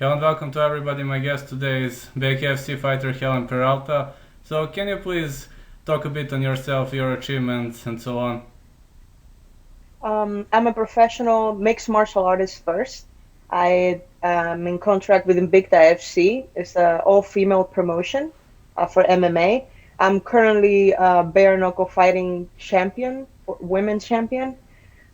Hello and welcome to everybody. My guest today is Bkfc fighter Helen Peralta. So, can you please talk a bit on yourself, your achievements, and so on? I'm a professional mixed martial artist first. I am in contract with Bkfc. It's an all-female promotion for MMA. I'm currently bare knuckle fighting champion, women's champion.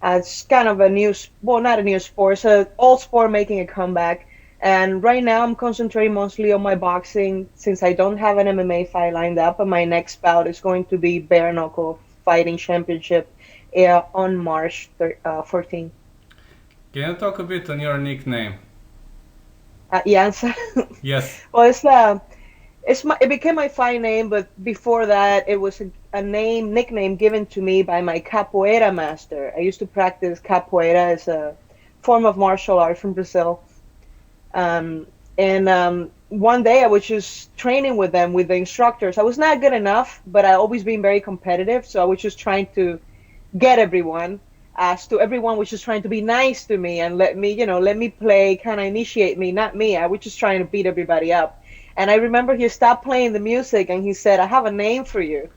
It's kind of a well, not a new sport. It's an old sport making a comeback. And right now, I'm concentrating mostly on my boxing since I don't have an MMA fight lined up. And my next bout is going to be bare knuckle fighting championship on March 14th. Can you talk a bit on your nickname? Yeah, Yes. well, it became my fight name, but before that, it was a nickname given to me by my capoeira master. I used to practice capoeira as a form of martial art from Brazil. And one day I was just training with them, with the instructors. I was not good enough, but I always been very competitive. So I was just trying to get everyone, as to everyone was just trying to be nice to me and let me play, kind of initiate me, not me. I was just trying to beat everybody up. And I remember he stopped playing the music and he said, I have a name for you.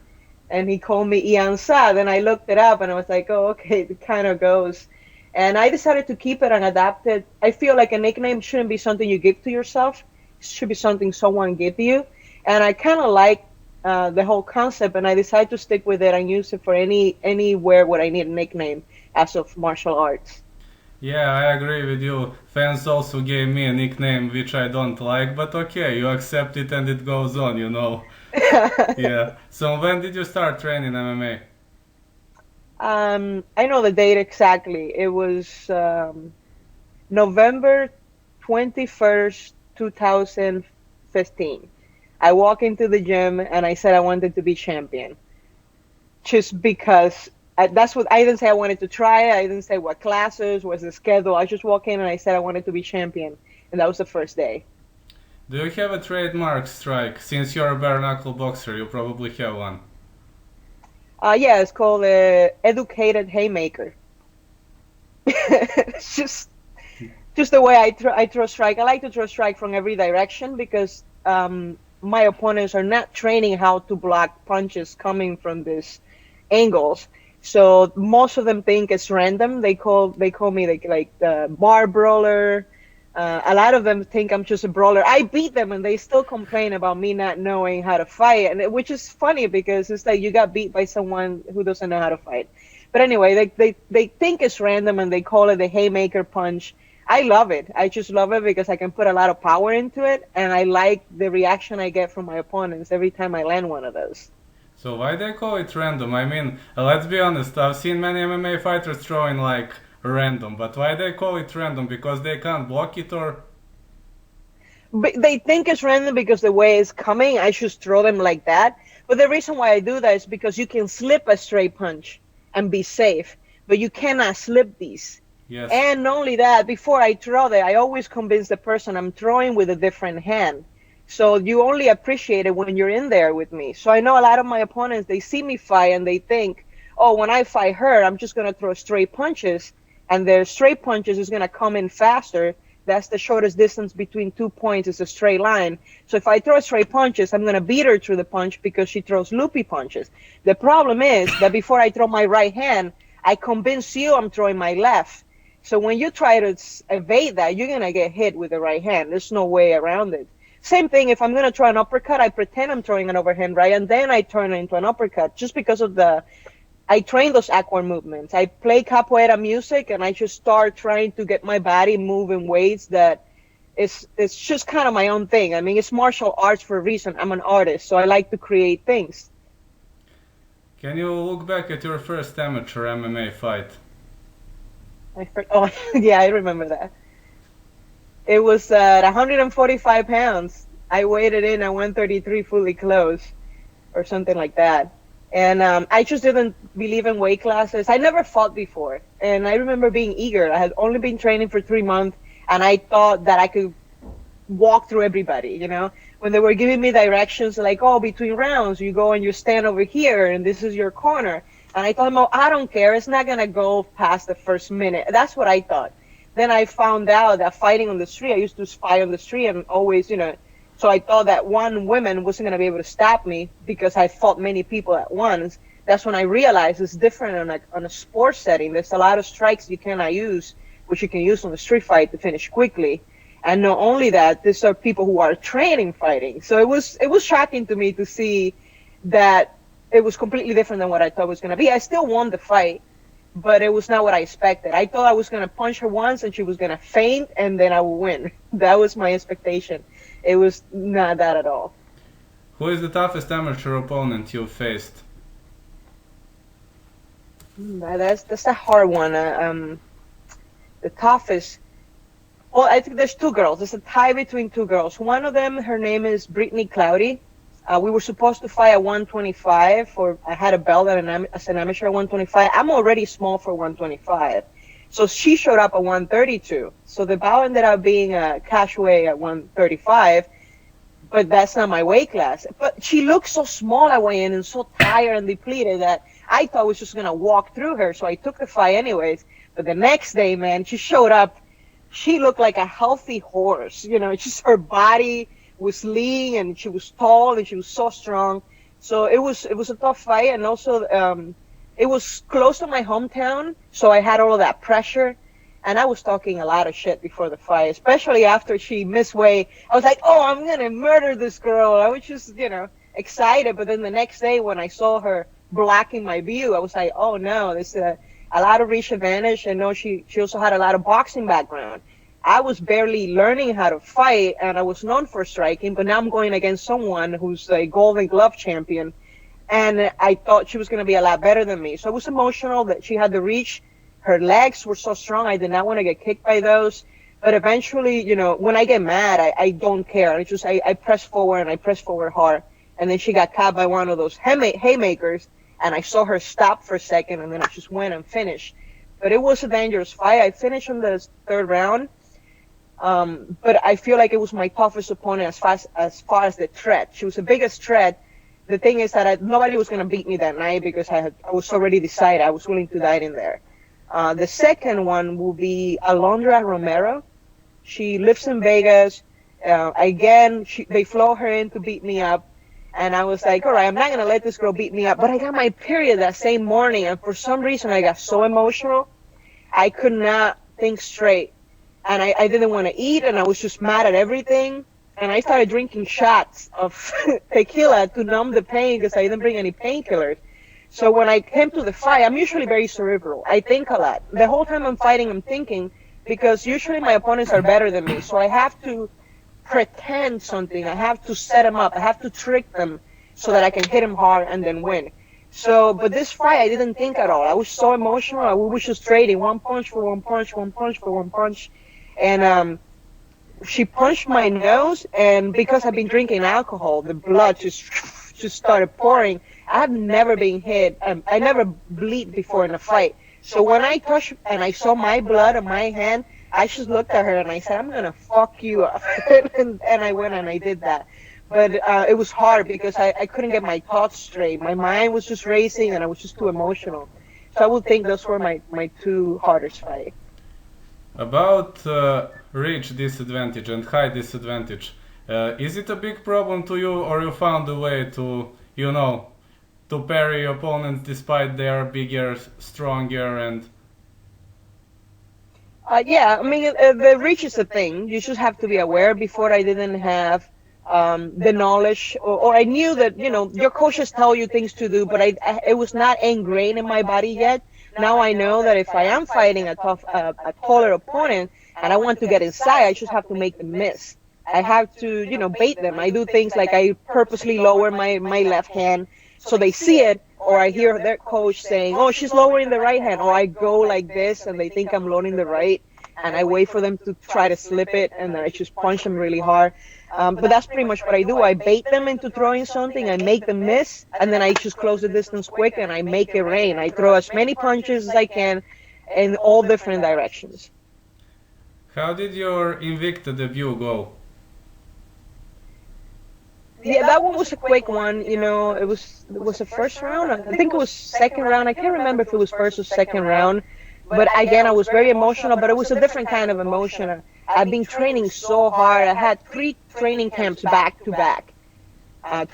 And he called me Ian Sa. Then I looked it up and I was like, oh, okay, it kind of goes. And I decided to keep it and adapt it. I feel like a nickname shouldn't be something you give to yourself. It should be something someone give you. And I kind of like the whole concept, and I decided to stick with it and use it for anywhere where I need a nickname as of martial arts. Yeah, I agree with you. Fans also gave me a nickname which I don't like, but okay, you accept it and it goes on. Yeah. So, when did you start training MMA? I know the date exactly. It was November 21st, 2015. I walked into the gym and I said I wanted to be champion. Just because that's what I didn't say I wanted to try it. I didn't say what classes, was the schedule. I just walked in and I said I wanted to be champion. And that was the first day. Do you have a trademark strike? Since you're a bare knuckle boxer, you probably have one. Yeah, it's called Educated Haymaker. It's just the way I throw strike. I like to throw strike from every direction because my opponents are not training how to block punches coming from these angles. So most of them think it's random. They call me like the bar brawler. A lot of them think I'm just a brawler. I beat them and they still complain about me not knowing how to fight, which is funny because it's like you got beat by someone who doesn't know how to fight. But anyway, they think it's random and they call it the haymaker punch. I love it. I just love it because I can put a lot of power into it, and I like the reaction I get from my opponents every time I land one of those. So why they call it random? I mean, let's be honest. I've seen many MMA fighters throwing like random, but why they call it random? Because they can't block it, or But they think it's random because the way it's coming, I should throw them like that. But the reason why I do that is because you can slip a straight punch and be safe, but you cannot slip these. yes. And not only that, before I throw that, I always convince the person I'm throwing with a different hand. So you only appreciate it when you're in there with me. So I know a lot of my opponents, they see me fight and they think, oh, when I fight her, I'm just going to throw straight punches, and their straight punches is going to come in faster. That's the shortest distance between 2 points is a straight line. So if I throw straight punches, I'm going to beat her through the punch because she throws loopy punches. The problem is that before I throw my right hand, I convince you I'm throwing my left. So when you try to evade that, you're going to get hit with the right hand. There's no way around it. Same thing, if I'm going to throw an uppercut, I pretend I'm throwing an overhand right, and then I turn it into an uppercut just because of I train those awkward movements. I play capoeira music, and I just start trying to get my body moving ways that it's just kind of my own thing. I mean, it's martial arts for a reason. I'm an artist, so I like to create things. Can you look back at your first amateur MMA fight? Oh, yeah, I remember that. It was at 145 pounds. I weighed it in at 133 fully closed or something like that. And I just didn't believe in weight classes. I never fought before. And I remember being eager. I had only been training for 3 months, and I thought that I could walk through everybody, when they were giving me directions like, oh, between rounds, you go and you stand over here, and this is your corner. And I told them, oh, I don't care. It's not going to go past the first minute. That's what I thought. then I found out that fighting on the street, I used to fight on the street and always, so I thought that one woman wasn't going to be able to stop me because I fought many people at once. That's when I realized it's different on a sports setting. There's a lot of strikes you cannot use, which you can use on a street fight to finish quickly. And not only that, these are people who are training fighting. So it was shocking to me to see that it was completely different than what I thought it was going to be. I still won the fight, but it was not what I expected. I thought I was going to punch her once and she was going to faint and then I would win. That was my expectation. It was not that at all. Who is the toughest amateur opponent you've faced? That's a hard one. The toughest. Well, I think there's two girls. There's a tie between two girls. One of them, her name is Brittany Cloudy. We were supposed to fight at 125. I had a belt as an amateur at 125. I'm already small for 125. So she showed up at 132. So the bout ended up being a cash weight at 135. But that's not my weight class. But she looked so small at weigh-in and so tired and depleted that I thought I was just going to walk through her. So I took the fight anyways. But the next day, man, she showed up. She looked like a healthy horse. Just her body was lean and she was tall and she was so strong. So it was a tough fight. And also it was close to my hometown. So I had all of that pressure. And I was talking a lot of shit before the fight, especially after she missed weight. I was like, oh, I'm going to murder this girl. I was just, excited. But then the next day when I saw her blocking my view, I was like, oh, no, this is a lot of reach advantage. And no, she also had a lot of boxing background. I was barely learning how to fight, and I was known for striking, but now I'm going against someone who's a Golden Glove champion, and I thought she was going to be a lot better than me. So I was emotional that she had the reach. Her legs were so strong. I did not want to get kicked by those. But eventually, when I get mad, I don't care. I press forward, and I press forward hard. And then she got caught by one of those haymakers, and I saw her stop for a second, and then I just went and finished. But it was a dangerous fight. I finished in the third round. But I feel like it was my toughest opponent as far as the threat. She was the biggest threat. The thing is that nobody was going to beat me that night because I was already decided. I was willing to die in there. The second one will be Alondra Romero. She lives in Vegas. Again, they flew her in to beat me up. And I was like, all right, I'm not going to let this girl beat me up. But I got my period that same morning. And for some reason, I got so emotional. I could not think straight. And I didn't want to eat. And I was just mad at everything. And I started drinking shots of tequila to numb the pain because I didn't bring any painkillers. So when I came to the fight, I'm usually very cerebral. I think a lot. The whole time I'm fighting, I'm thinking because usually my opponents are better than me. So I have to pretend something. I have to set them up. I have to trick them so that I can hit them hard and then win. So, but this fight, I didn't think at all. I was so emotional. We was just trading one punch for one punch, one punch for one punch. And she punched my nose, and because I've been drinking alcohol, the blood just started pouring. I've never been hit. I never bleed before in a fight. So when I touched and I saw my blood on my hand, I just looked at her and I said, I'm going to fuck you up. and I went and I did that. But it was hard because I couldn't get my thoughts straight. My mind was just racing and I was just too emotional. So I would think those were my two hardest fights. About reach disadvantage and height disadvantage, is it a big problem to you, or you found a way to, to parry opponents despite they are bigger, stronger, and... Yeah, I mean, the reach is a thing. You just have to be aware. Before I didn't have the knowledge, or I knew that, your coaches tell you things to do, but it was not ingrained in my body yet. Now I know that if I am fighting a taller opponent and I want to get inside, I just have to make them miss. I have to, bait them. I do things like I purposely lower my left hand so they see it, or I hear their coach saying, oh, she's lowering the right hand, or I go like this and they think I'm lowering the right, and I wait for them to try to slip it, and then I just punch them really hard. But that's pretty much what I do. I bait them into throwing something, I make them miss, and then I just close the distance quick and I make it rain. I throw as many punches as I can in all different directions. How did your Invicta debut go? Yeah, that one was a quick one. It was the first round. I think it was second round. I can't remember if it was first or second round. But again, I was very emotional, but it was a different kind of emotion. I've been training so hard. I had 3 training camps back to back.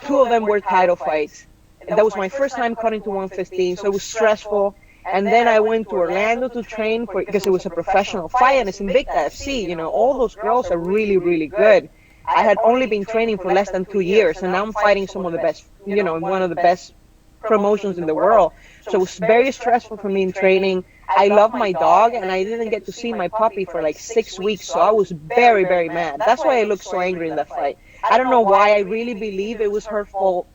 2 of them were title fights. That was my first time cutting to 115, so it was stressful. And then I went to Orlando to train for, because it was a professional fight and it's in Bkfc. You know, all those girls are really, really good. I had only been training for less than 2 years, and now I'm fighting some of the best, you know, in one of the best promotions in the world. So it was very stressful for me in training. I love my dog, and I didn't get to see my puppy for like 6 weeks, so I was very, very mad. That's why I looked so angry in that fight. I don't know why. I really believe it was her fault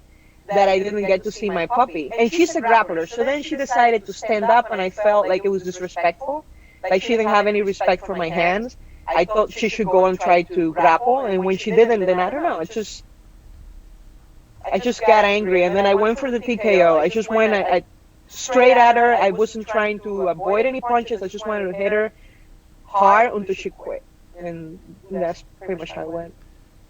that I didn't get to see my puppy. And she's a grappler, so then she decided to stand up, and I felt like it was disrespectful. Like she didn't have any respect for my hands. I thought she should go and try to grapple, and when she didn't, then I don't know. I just got angry, and then I went for the TKO. I just went I straight at her. I wasn't trying to avoid any punches. I just wanted to hit her hard until she quit, and that's pretty much how it went.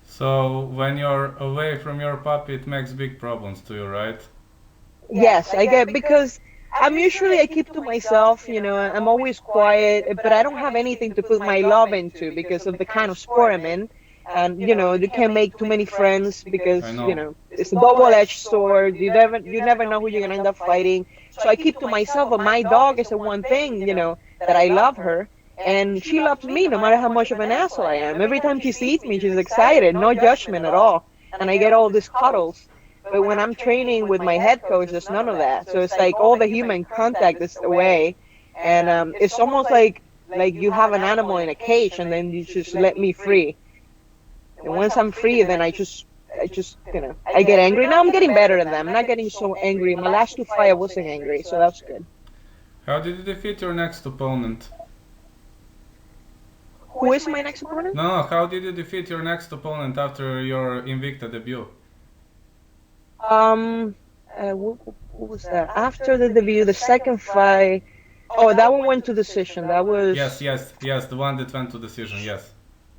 So when you're away from your puppy, it makes big problems to you, right? Yes, I get, because I keep to myself, you know, I'm always quiet, but I don't have anything to put my love into because of the kind of sport I'm in. And, you know, you can't make too many friends because, I you know. know, it's a double-edged sword. You never know who you're gonna end up fighting. So I keep to myself, but my dog is the one thing, you know, that I love her. And she loves me no matter how much of an asshole I am. Every time she sees me, she's excited, no judgment at all. And I get all these cuddles. But when I'm training with my head coach, there's none of that. So it's like all the human contact is away, and it's almost like you have an animal in a cage, and then you just let me free. And once I'm free, then I just, you know, I get angry. Now I'm getting better at them. I'm not getting so angry. My last 2 fights, I wasn't angry, so that's good. How did you defeat your next opponent? Who is my next opponent? No, how did you defeat your next opponent after your Invicta debut? What was that? After the debut, the second fight. Oh, that one went to decision. That was Yes, the one that went to decision, yes.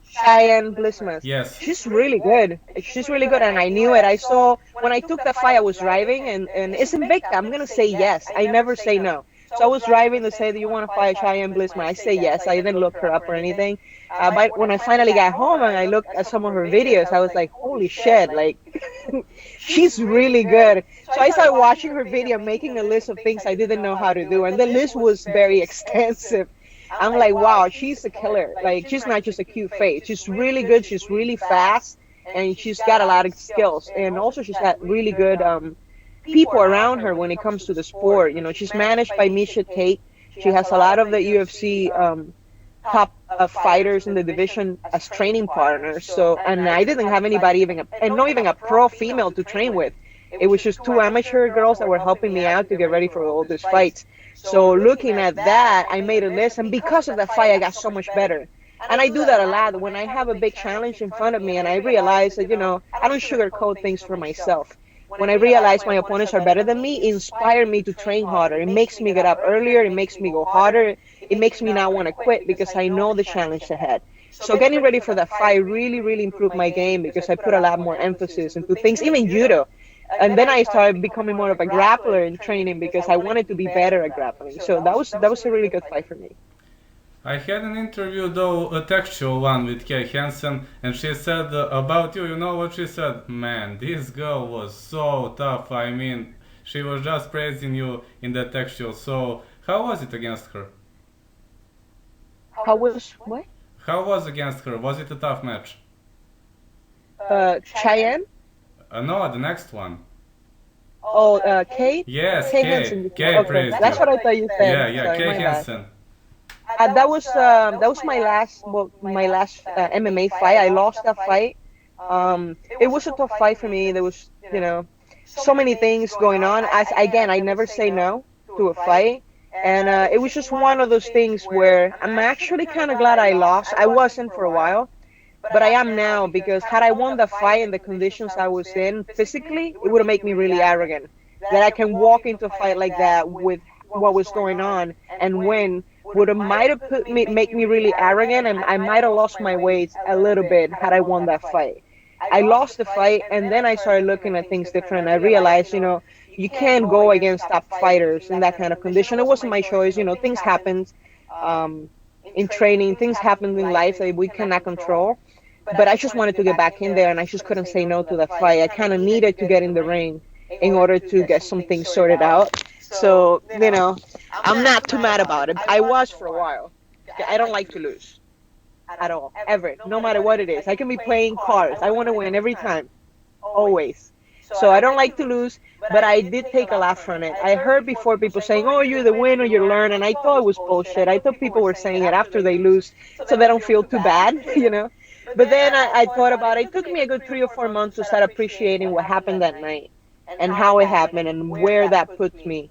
Cheyenne Blissmas. Yes. She's really good. She's really good, and I knew it. I saw when I took the fight, I was driving, and it's Invicta. I'm gonna say yes. I never say no. So I was driving to say, "Do you want to fight Cheyenne Blissman?" I say yes. I didn't look her up or anything. But when I finally got home and I looked at some of her videos, I was like, "Holy shit!" Like, she's really good. So I started watching her video, making a list of things I didn't know how to do, and the list was very extensive. I'm like, wow, she's a killer. Like, she's not just a cute face. She's really good. She's really fast, and she's got a lot of skills. And also, she's got really good people around her when it comes to the sport. You know, she's managed by Misha Tate. She has a lot of the UFC top fighters in the division as training partners. So, and I didn't have anybody and not even a pro female to train with. It was just 2 amateur girls that were helping me out to get ready for all these fights. So looking at that, I made a list, and because of that fight, I got so much better. And I do that a lot when I have a big challenge in front of me, and I realize that, you know, I don't sugarcoat things for myself. When I realize my opponents are better than me, it inspires me to train harder. It makes me get up earlier. It makes me go harder. It makes me not want to quit because I know the challenge ahead. So getting ready for that fight really, really improved my game because I put a lot more emphasis into things, even judo. And then I started becoming more of a grappler in training because I wanted to be better at grappling. So that was a really good fight for me. I had an interview, though a textual one, with Kay Hansen, and she said about you, you know what she said? Man, this girl was so tough. I mean, she was just praising you in the textual. So, how was it against her? How was what? How was against her? Was it a tough match? Cheyenne? No, the next one. Oh, Kate? Yes, Kay Kay. Hansen. Kay Okay, praised that's you. what I thought you said. Yeah, Sorry, Kay my bad. Hansen. That was my last MMA fight. I lost that fight. It was a tough fight for me. There was, you know, so many things going on. As again, I never say no to a fight, and it was just one of those things where I'm actually kind of glad I lost. I wasn't for a while, but I am now because had I won the fight in the conditions I was in physically, it would have made me really arrogant. That I can walk into a fight like that with what was going on and win would have might have make me really arrogant, and I might have lost my weight a little bit had I won that fight. I lost the fight, and then I started looking at things different. I realized, you can't go against top fighters in that kind of condition. It wasn't my choice. Things happened um, in training, things happened in life that we cannot control. But I just wanted to get back in there, and I just couldn't say no to that fight. I kind of needed to get in the ring in order to get some things sorted out. So, I'm not too mad about it. I was for a while. I don't like to lose at all, ever, no matter what it is. I can be playing cards. I want to win every time, always. So I don't like to lose, but I did take a laugh from it. I heard before people saying, oh, you're the winner, you learn, and I thought it was bullshit. I thought people were saying it after they lose so they don't feel too bad. But then I thought about it. It took me a good 3 or 4 months to start appreciating what happened that night and how it happened and where that puts me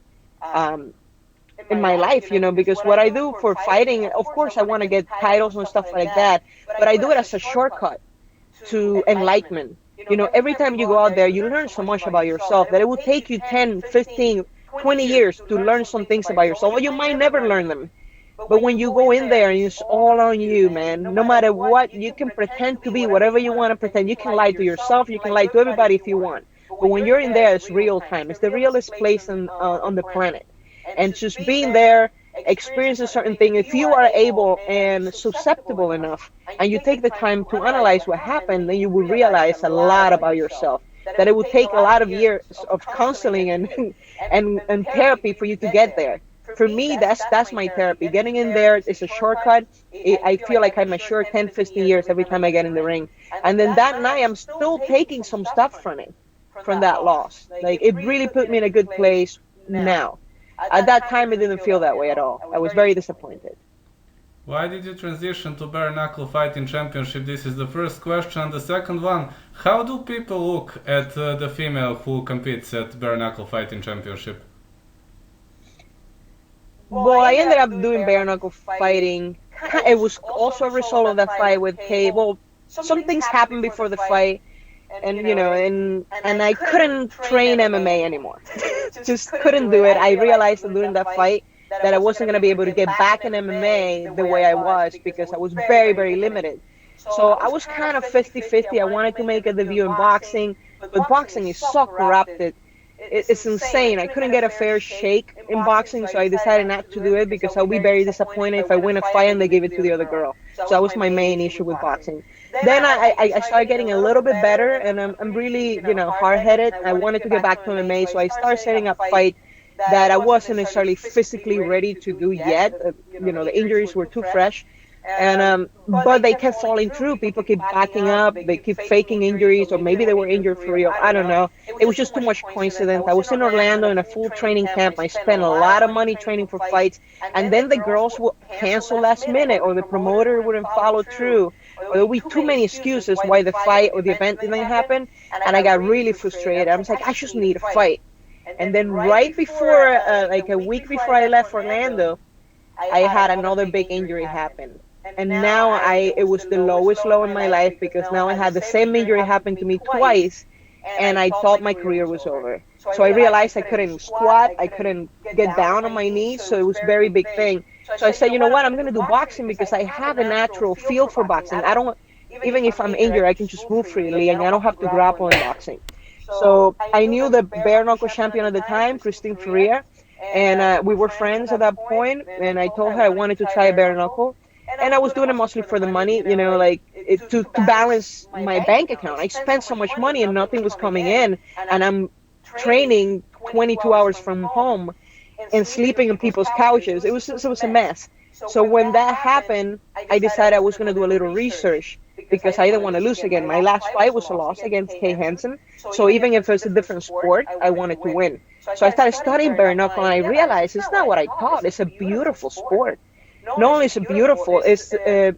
in my life, because what I do for fighting, of course, I want to get titles and stuff like that, but I do it as a shortcut to enlightenment. Every time you go out there, you learn so much about yourself that it will take you 10, 15, 20 years to learn some things about yourself, or you might never learn them. But when you go in there and it's all on you, man, no matter what, you can pretend to be whatever you want to pretend. You can lie to yourself, you can lie to everybody if you want. But when you're in there, it's real time. It's the realest place on the planet. And just being there, experiencing certain thing, if you are able and susceptible enough, and you take the time to analyze what happened, then you will realize a lot about yourself. That it will take a lot of years of counseling and therapy for you to get there. For me, that's my therapy. Getting in there is a shortcut. I feel like I'm assured 10, 15 years every time I get in the ring. And then that night, I'm still taking some stuff from it, from that loss. Like, it really put me in a good place now. At that time, it didn't feel that way at all. I was very disappointed. Why did you transition to bare knuckle fighting championship? This is the first question. The second one, how do people look at the female who competes at bare knuckle fighting championship? Well, I ended up doing bare knuckle fighting. It was also a result of that fight with Kay. Well, some things happened before the fight, and I couldn't train MMA anymore. Just couldn't do it. I realized during that fight that I wasn't going to be able to get back in MMA the way I was because I was very, very limited. So I was kind of 50-50. I wanted to make a debut in boxing, but boxing is so corrupted. It's insane. I couldn't get a fair shake in boxing, so I decided not to do it because I'll be very disappointed if I win a fight and they give it to the other girl. So that was my main issue with boxing. Then I started getting a little bit better, and I'm really, hard-headed. I wanted to get back to MMA, so I started setting up fights that I wasn't necessarily physically ready to do yet. The injuries were too fresh. But they kept falling through. People keep backing up. They keep faking injuries, or maybe they were injured for real. I don't know. It was just too much coincidence. I was in Orlando in a full training camp. I spent a lot of money training for fights, and then the girls would cancel last minute, or the promoter wouldn't follow through, or there would be too many excuses why the fight or the event didn't happen, and I got really frustrated. I was like, I just need a fight. And then right before, like a week before I left Orlando, I had another big injury happen. And now it was the lowest low in my life because now I had the same injury happen to me twice, and I thought my career was over. So I realized I couldn't squat, I couldn't get down on my knees, so it was a very big thing. So I said, you know what, I'm going to do boxing because I have a natural feel for boxing. I don't, even if I'm injured, I can just move freely, and I don't have to grapple in boxing. So I knew the bare knuckle champion at the time, Christine Ferrer, and we were friends at that point, and I told her I wanted to try bare knuckle. And I was doing it mostly for the money, to balance my bank account. I spent so much money and nothing was coming in, and I'm training 22 hours from home and sleeping on people's couches. It was a mess. So when that happened, I decided I was going to do a little research because I didn't want to lose again. My last fight was a loss against Kay Hansen. So even if it's a different sport, I wanted to win. So I started studying bare knuckle, and I realized it's not what I thought. It's a beautiful sport. Not only is it beautiful, it's the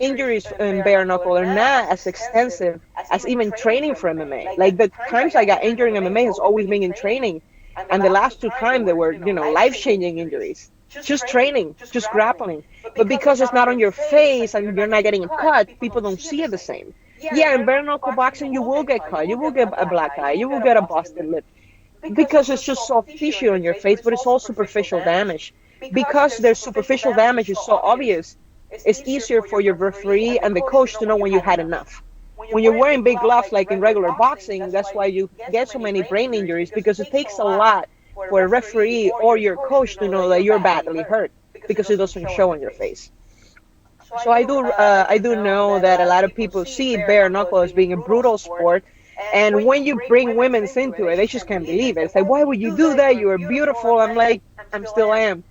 injuries in bare knuckle are not as extensive as even training for MMA. Like, the times I got injured in MMA has always been in training, and the last 2 times they were, life-changing injuries. Just training, just grappling. But because it's not on your face and you're not getting a cut, people don't see it the same. Yeah, in bare knuckle boxing, you will get cut, you will get a black eye, you will get a busted lip, because it's just soft tissue on your face, but it's all superficial damage. Because their superficial damage is so obvious, it's easier for your referee and the coach to know when you had enough. when you're wearing big gloves like in regular boxing, that's why you get so many brain injuries, because it takes a lot for a referee or your coach to know that you're badly hurt because it doesn't show on your face. So I do know that a lot of people see bare knuckle as being a brutal sport, and when you bring women's into it, they just can't believe it. It's like, why would you do that? You are beautiful. I'm like, I'm still am.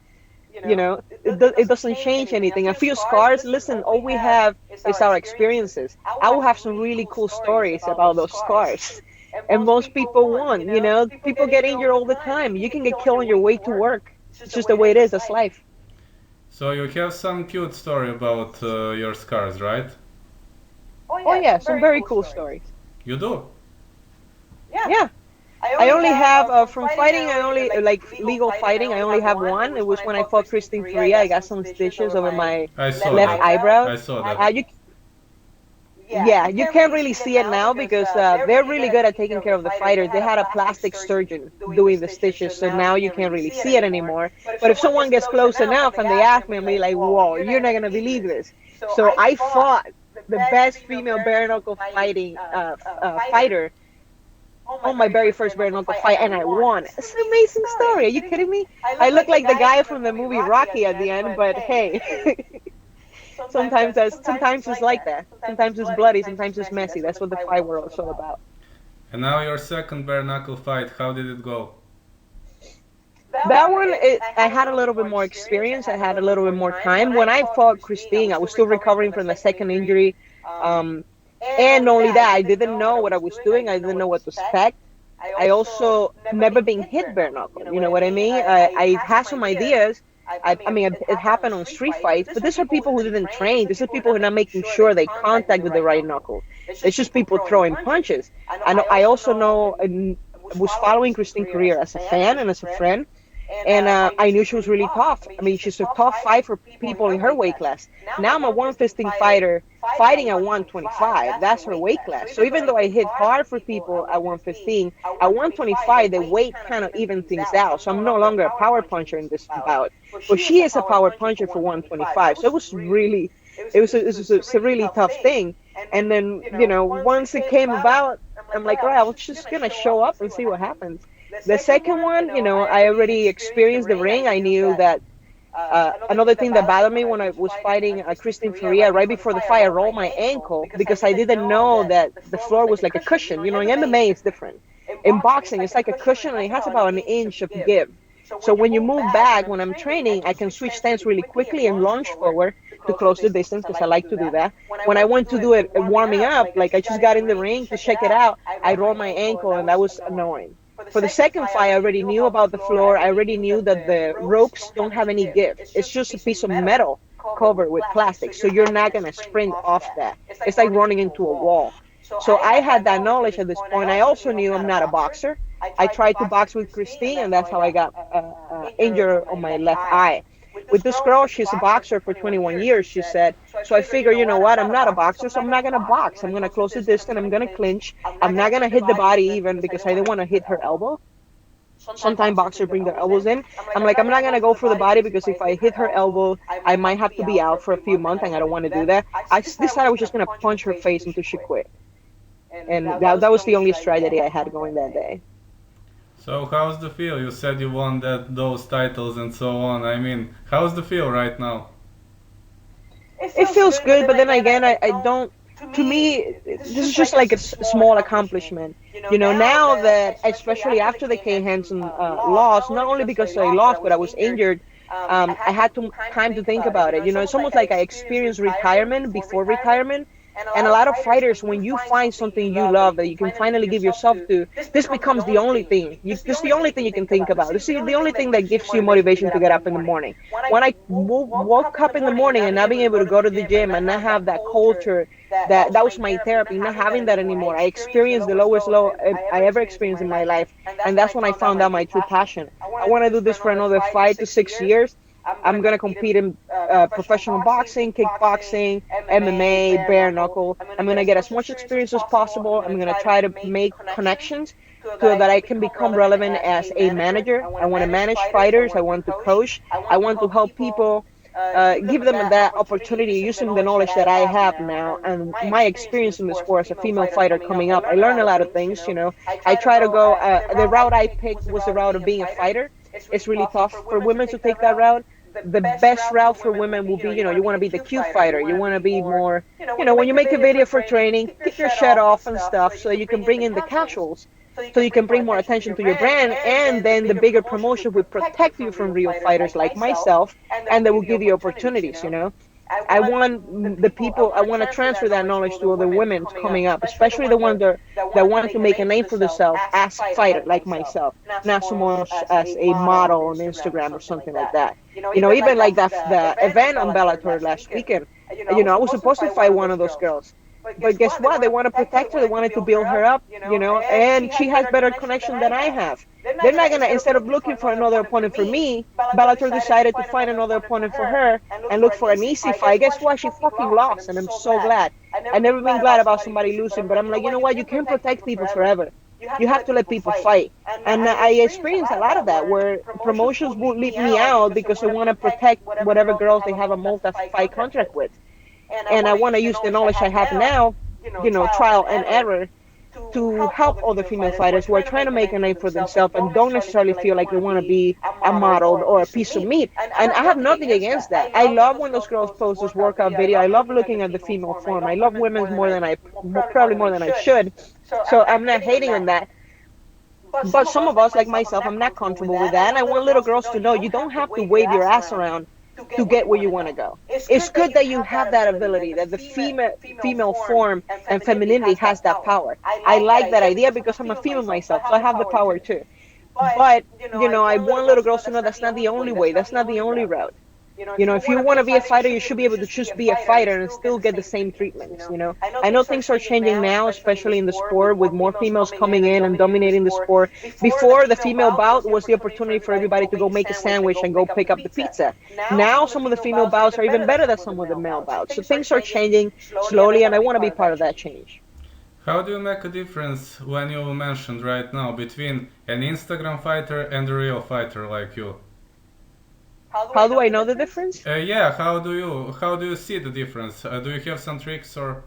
It doesn't change anything. A few scars. Listen, all we have is our experiences. I will have some really cool stories about those scars, and most people won't. People get injured all the time. You can get killed on your way to work. It's just the way it is. That's life. So you have some cute story about your scars, right? Oh yeah, some very cool stories. You do? Yeah. I only have from fighting. I only like legal fighting. I only have one. It was when I fought Christine Faria. I got some stitches over my I saw left that. eyebrow. I saw that. You can't really see it now because they're really good at taking care of the fighters. They had a plastic surgeon doing the stitches, so now you can't really see it anymore. But if someone gets close enough and they ask me, I'm like, whoa, you're not gonna believe this. So I fought the best female bare knuckle fighting fighter on my very first bare knuckle fight, and I won. It's an amazing story. Are you kidding me? I look like the guy from the movie Rocky at the end, but hey. Sometimes it's like that. Sometimes it's bloody, sometimes it's messy. That's what the fight world is all about. And now your second bare knuckle fight, how did it go? That one, I had a little bit more experience. I had a little bit more time. When I fought Christine, I was still recovering from the second injury. And not only that, I didn't know what I was doing. I didn't know what to expect. I also never been hit bare knuckle. You know what I mean? I had some ideas. I mean, it happened on street fights, but these are people who didn't train. These are people who are not making sure they contact with the right knuckle. It's just people throwing punches. I also know, I was following Christine career as a fan and as a friend, and I knew she was really tough. I mean, she's a tough fight for people in her weight class. Now I'm a 115 fighter fighting at 125. That's her weight class. So even though I hit hard for people at 115, at 125 the weight kind of evens things out. So I'm no longer a power puncher in this bout. But she is a power puncher for 125. So it was a really tough thing. And then, once it came about, I'm like, all right, I was just going to show up and see what happens. The second one, I already experienced the ring. I knew that another thing that bothered me when I was fighting Christine Faria, right before the fight, I rolled my ankle because I didn't know that the floor was like a cushion. In MMA, it's different. In boxing, it's like a cushion, and it has about an inch of give. So when you move back, when I'm training, I can switch stance really quickly and lunge forward to close the distance because I like to do that. When I went to do it warming up, like I just got in the ring to check it out, I rolled my ankle, and that was annoying. For the second fight, I already knew about the floor. I already knew that the ropes don't have any give. It's just a piece of metal covered with plastic, so you're not going to sprint off that. It's like running into a wall. So I had that knowledge at this point. I also knew I'm not a boxer. I tried to box with Christine, and that's how I got injured on my left eye. With this girl, she's a boxer for 21 years, she said. So I figured, you know what, I'm not a boxer, so I'm not going to box. I'm going to close the distance, I'm going to clinch. I'm not going to hit the body even because I didn't want to hit her elbow. Sometimes boxers bring their elbows in. I'm like, I'm not going to go for the body because if I hit her elbow, I might have to be out for a few months, and I don't want to do that. I decided I was just going to punch her face until she quit. And that was the only strategy I had going that day. So how's the feel? You said you won those titles and so on. I mean, how's the feel right now? It feels good, but then again, I don't. To me, this is just like a small accomplishment. Now that, especially after the Kay Hansen loss, not only because I lost, but I was injured, I had time to think about it. It's almost like I experienced retirement before retirement. And a lot of fighters, when you find something you love that you can finally give yourself to, this becomes the only thing. This is the only thing you can think about. This is the only thing that gives you motivation to get up in the morning. When I woke up in the morning and not being able to go to the gym and not have that culture, that was my therapy, not having that anymore. I experienced the lowest low I ever experienced in my life. And that's when I found out my true passion. I want to do this for another 5 to 6 years. I'm going to compete in professional boxing, kickboxing, MMA, bare knuckle. I'm going to get as much experience as possible. I'm going to try to make connections so that I can become relevant as a manager. I want to manage fighters. I want to coach. I want to help people give them that opportunity using the knowledge that I have now and my experience in the sport as a female fighter coming up. I learned a lot of things, you know. I try to go, the route I picked was the route of being a fighter. It's really tough for women to take that route. The best route for women will be, you know, you want to be the cute fighter. You want to be more, you know, when you make a video for training, keep your shirt off and stuff so you can bring in the casuals. So you can bring more attention to your brand, and then the bigger promotion will protect you from real fighters like myself, and they will give you opportunities, you know. I want the people, I want to transfer that knowledge to other women coming up, especially the ones that want to make a name for themselves as a fighter like myself, not so much as a model on Instagram or something like that. You know, even like the event on Bellator last weekend, you know, I was supposed to fight one of those girls. But guess what? They want to protect her. They wanted to build her up, you know, and she has better connection than I have. They're not going to, instead of looking for another opponent for me, Bellator decided to find another opponent for her and look for an easy fight. Guess what? She fucking lost, and I'm so glad. I've never been glad about somebody losing, but I'm like, you know what? You can't protect people forever. You have to let people fight. And I experienced a lot of that, where promotions will leave me out because they want to protect whatever girls they have a multi-fight contract with. And I want to use the knowledge I have now, you know, trial and error, to help other female fighters who are trying to make a name for themselves and don't necessarily feel like they want to be a model or a piece of meat. And I have nothing against that. I love when those girls post this workout video. I love looking at the female form. I love women's probably more than I should. So I'm not hating on that. But some of us, like myself, I'm not comfortable with that. And I want little girls to know you don't have to wave your ass around to get where you want to go. It's good that you have that ability, that the female form and femininity has that power. I like that idea because I'm a female myself, so I have the power too. But, you know, I want little girls to know that's not the only way, that's not the only route. You know, if you want to be a fighter, you should be able to just be a fighter and still get the same treatments, you know. I know things are changing now, especially in the sport, with more females coming in and dominating the sport. Before, the female bout was the opportunity for everybody to go make a sandwich and go pick up the pizza. Now, some of the female bouts are even better than some of the male bouts. So things are changing slowly, and I want to be part of that change. How do you make a difference when you mentioned right now between an Instagram fighter and a real fighter like you? How do I know the difference? Yeah, how do you see the difference? Do you have some tricks or?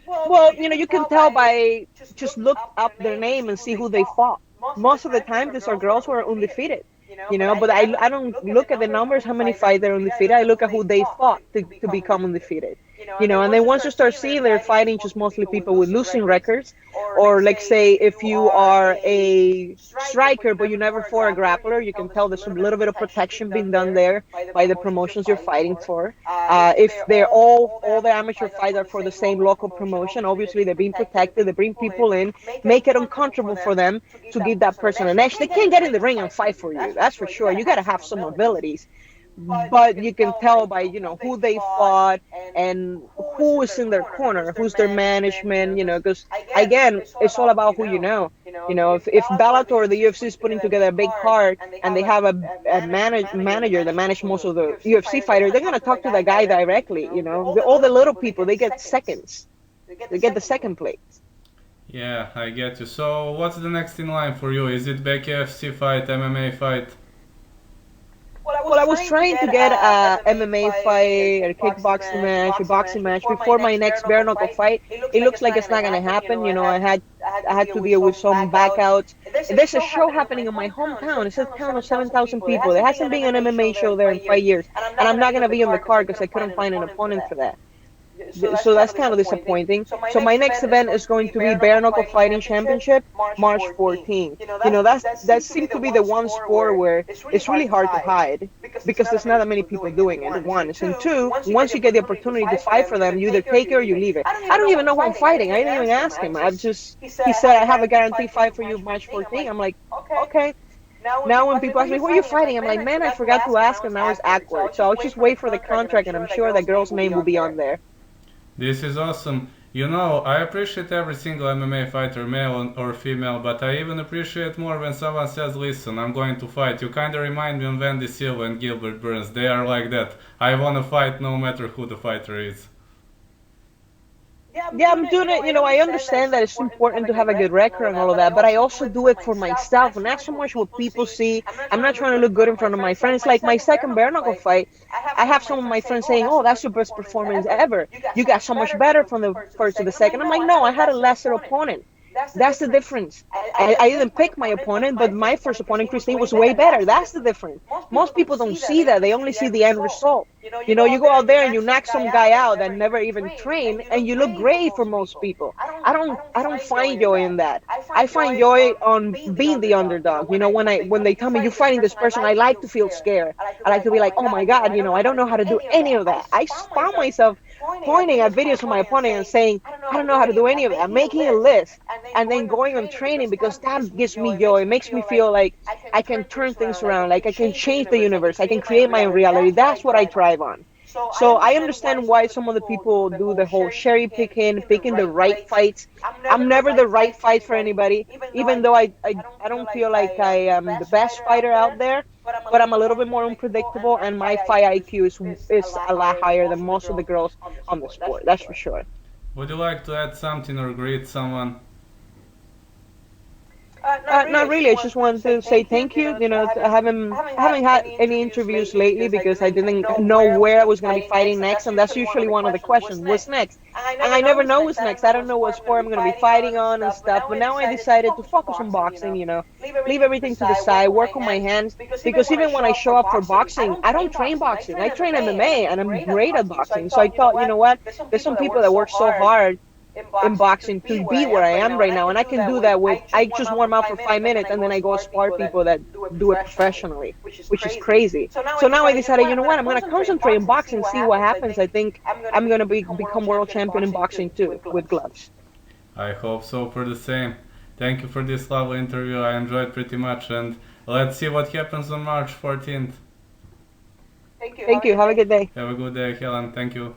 Well, you know, you can tell by just look up their name and see who they fought. Most of the time, these are girls who are undefeated. You know, but I don't look at the numbers, how many fights they're undefeated. I look at who they fought to become undefeated. You know, and then once you start seeing they're fighting just mostly people with losing records, or like say if you are a striker but you never fought a grappler, you can tell there's a little bit of protection being done there by the promotions you're fighting for. If they're all the amateur fights are for the same local promotion, obviously they're being protected. They bring people in, make it uncomfortable for them to give that person an edge. They can't get in the ring and fight for you, that's for sure. You got to have some abilities. But you can tell by, you know, who they fought and who is in their corner, who's their management, you know, because again, it's all about who you know. You know, if Bellator or the UFC is putting together a big card and they have a manager that manages most of the UFC fighters, they're going to talk to the guy directly, you know. All the little people, they get seconds. They get the second place. Yeah, I get you. So what's the next in line for you? Is it Bkfc fight, MMA fight? Well, I was trying to get a MMA fight, a kickboxing match, a boxing match before my next bare knuckle fight. It looks like it's not gonna happen. You know, I had to deal with some backouts. There's a show happening in my hometown. It's a town of 7,000 people. There hasn't been an MMA show there in 5 years, and I'm not gonna be on the card because I couldn't find an opponent for that. So that's kind of disappointing. So my next event is going to be Bare Knuckle Fighting Championship, March 14th. You know, that seems to be the one sport where it's really hard to hide because there's not that many people doing it, one. And two, once you get the opportunity to fight for them, you either take it or you leave it. I don't even know who I'm fighting. I didn't even ask him. He said, I have a guaranteed fight for you March 14th. I'm like, okay. Now when people ask me, who are you fighting? I'm like, man, I forgot to ask, and now it's awkward. So I'll just wait for the contract, and I'm sure that girl's name will be on there. This is awesome. You know, I appreciate every single MMA fighter, male or female, but I even appreciate more when someone says, listen, I'm going to fight. You kinda remind me of Wendy Silva and Gilbert Burns. They are like that. I wanna fight no matter who the fighter is. Yeah, I'm doing it. I understand that it's important to have a good record and all of that, but I also do it for myself, not so much what people see. I'm not trying to look good in front of my friends. Like my second bare knuckle fight, I have some of my friends saying, "Oh, that's your best performance ever. You got so much better from the first to the second." I'm like, "No, I had a lesser opponent. That's the difference. I didn't pick my opponent, but my first opponent, Christine, was way better. That's the difference. Most people don't see that. They only see the end result. You go out there and you knock some guy out that never even trained, and you look great for most people. I don't find joy in that. I find joy on being the underdog. When they tell me you're fighting this person, I like to feel scared. I like to be like, oh my God, I don't know how to do any of that. I found myself pointing at videos of my opponent and saying, I don't know how to do any of that. I'm making a list and then going on training because that gives me joy. It makes me feel like I can turn things around, like I can change the universe, I can create my own reality. That's what I thrive on. So I understand why some of the people do the whole cherry picking the right fights. I'm never the right fight for anybody, even though I don't feel like I am the best fighter out there, but I'm a little bit more unpredictable, and my fight IQ is a lot higher than most of the girls on the sport. That's for sure. Would you like to add something or greet someone? Not really. I just wanted to say thank you. I haven't had any interviews lately because I didn't know where I was going to be fighting next, and that's usually one of the questions. What's next? And I never know what's next. I don't know what sport I'm going to be fighting on and stuff. But now I decided to focus on boxing. Leave everything to the side, work on my hands. Because even when I show up for boxing, I don't train boxing. I train MMA, and I'm great at boxing. So I thought, you know what? There's some people that work so hard in boxing to be where I am right now, and I can do that with I just warm up for 5 minutes and then I go spar people that do it professionally, which is crazy. So now I decided, you know what, I'm gonna concentrate in boxing, see what happens. I think I'm gonna become world champion in boxing too with gloves. I hope so for the same. Thank you for this lovely interview. I enjoyed pretty much, and let's see what happens on March 14th. Thank you. Have a good day. Have a good day, Helen. Thank you.